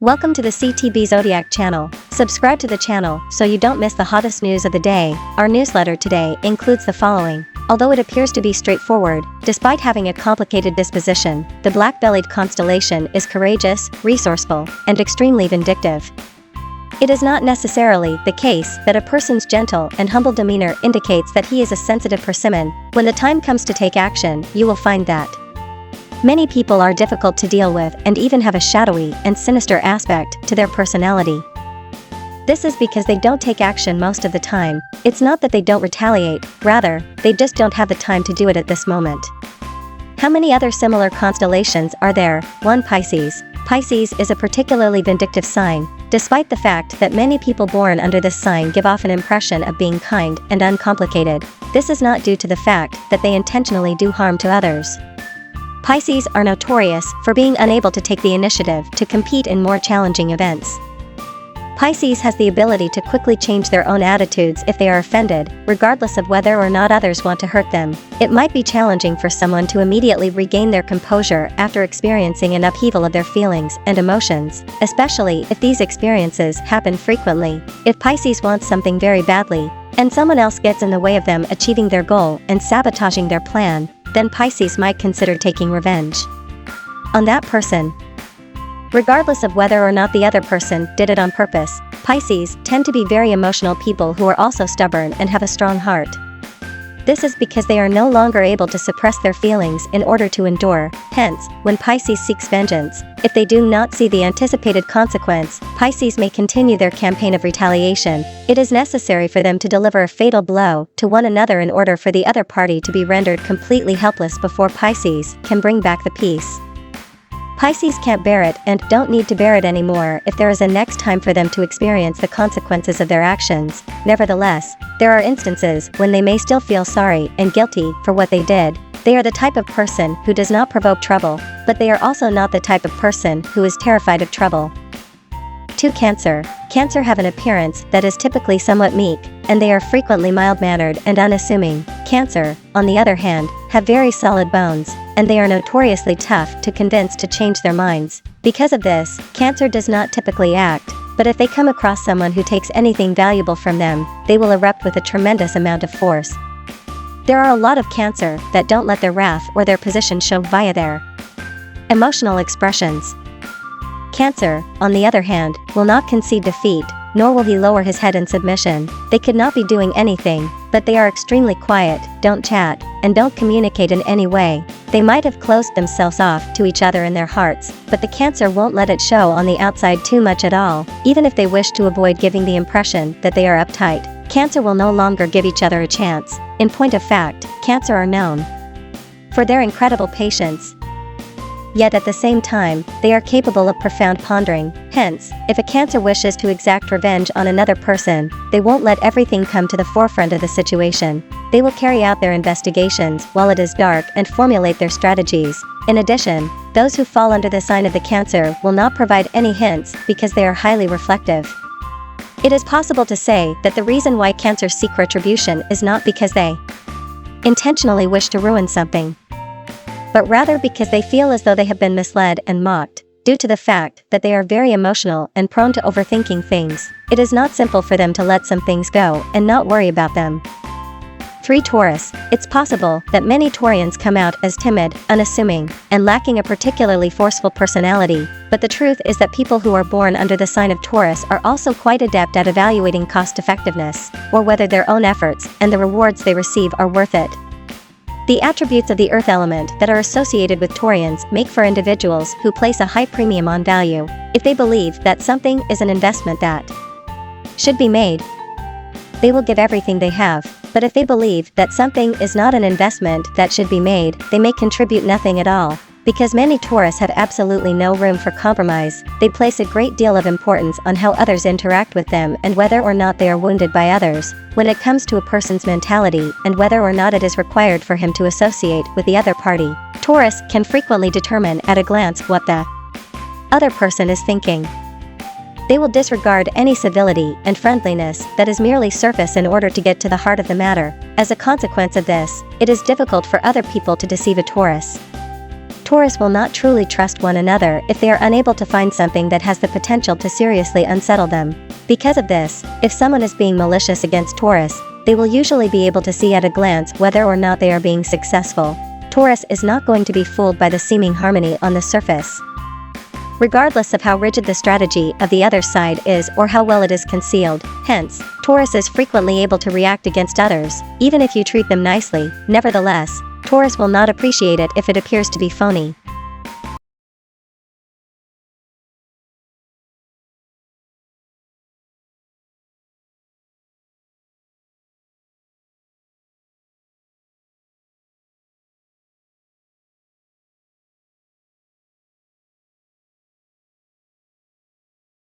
Welcome to the CTBzodiac channel. Subscribe to the channel so you don't miss the hottest news of the day. Our newsletter today includes the following. Although it appears to be straightforward, despite having a complicated disposition, the Black-bellied constellation is courageous, resourceful, and extremely vindictive. It is not necessarily the case that a person's gentle and humble demeanor indicates that he is a sensitive persimmon. When the time comes to take action, you will find that many people are difficult to deal with and even have a shadowy and sinister aspect to their personality. This is because they don't take action most of the time. It's not that they don't retaliate, rather, they just don't have the time to do it at this moment. How many other similar constellations are there? 1. Pisces. Pisces is a particularly vindictive sign, despite the fact that many people born under this sign give off an impression of being kind and uncomplicated. This is not due to the fact that they intentionally do harm to others. Pisces are notorious for being unable to take the initiative to compete in more challenging events. Pisces has the ability to quickly change their own attitudes if they are offended, regardless of whether or not others want to hurt them. It might be challenging for someone to immediately regain their composure after experiencing an upheaval of their feelings and emotions, especially if these experiences happen frequently. If Pisces wants something very badly, and someone else gets in the way of them achieving their goal and sabotaging their plan, then Pisces might consider taking revenge on that person. Regardless of whether or not the other person did it on purpose, Pisces tend to be very emotional people who are also stubborn and have a strong heart. This is because they are no longer able to suppress their feelings in order to endure. Hence, when Pisces seeks vengeance, if they do not see the anticipated consequence, Pisces may continue their campaign of retaliation. It is necessary for them to deliver a fatal blow to one another in order for the other party to be rendered completely helpless before Pisces can bring back the peace. Pisces can't bear it and don't need to bear it anymore if there is a next time for them to experience the consequences of their actions. Nevertheless, there are instances when they may still feel sorry and guilty for what they did. They are the type of person who does not provoke trouble, but they are also not the type of person who is terrified of trouble. 2. Cancer. Cancer have an appearance that is typically somewhat meek, and they are frequently mild-mannered and unassuming. Cancer, on the other hand, have very solid bones, and they are notoriously tough to convince to change their minds. Because of this, Cancer does not typically act, but if they come across someone who takes anything valuable from them, they will erupt with a tremendous amount of force. There are a lot of Cancer that don't let their wrath or their position show via their emotional expressions. Cancer, on the other hand, will not concede defeat, nor will he lower his head in submission. They could not be doing anything, but they are extremely quiet, don't chat, and don't communicate in any way. They might have closed themselves off to each other in their hearts, but the Cancer won't let it show on the outside too much at all. Even if they wish to avoid giving the impression that they are uptight, Cancer will no longer give each other a chance. In point of fact, Cancer are known for their incredible patience. Yet at the same time, they are capable of profound pondering. Hence, if a Cancer wishes to exact revenge on another person, they won't let everything come to the forefront of the situation. They will carry out their investigations while it is dark and formulate their strategies. In addition, those who fall under the sign of the Cancer will not provide any hints because they are highly reflective. It is possible to say that the reason why Cancer seek retribution is not because they intentionally wish to ruin something, but rather because they feel as though they have been misled and mocked. Due to the fact that they are very emotional and prone to overthinking things, it is not simple for them to let some things go and not worry about them. 3. Taurus. It's possible that many Taurians come out as timid, unassuming, and lacking a particularly forceful personality, but the truth is that people who are born under the sign of Taurus are also quite adept at evaluating cost-effectiveness, or whether their own efforts and the rewards they receive are worth it. The attributes of the earth element that are associated with Taurians make for individuals who place a high premium on value. If they believe that something is an investment that should be made, they will give everything they have. But if they believe that something is not an investment that should be made, they may contribute nothing at all. Because many Taurus have absolutely no room for compromise, they place a great deal of importance on how others interact with them and whether or not they are wounded by others. When it comes to a person's mentality and whether or not it is required for him to associate with the other party, Taurus can frequently determine at a glance what the other person is thinking. They will disregard any civility and friendliness that is merely surface in order to get to the heart of the matter. As a consequence of this, it is difficult for other people to deceive a Taurus. Taurus will not truly trust one another if they are unable to find something that has the potential to seriously unsettle them. Because of this, if someone is being malicious against Taurus, they will usually be able to see at a glance whether or not they are being successful. Taurus is not going to be fooled by the seeming harmony on the surface. Regardless of how rigid the strategy of the other side is or how well it is concealed, hence, Taurus is frequently able to react against others, even if you treat them nicely. Nevertheless, Taurus will not appreciate it if it appears to be phony.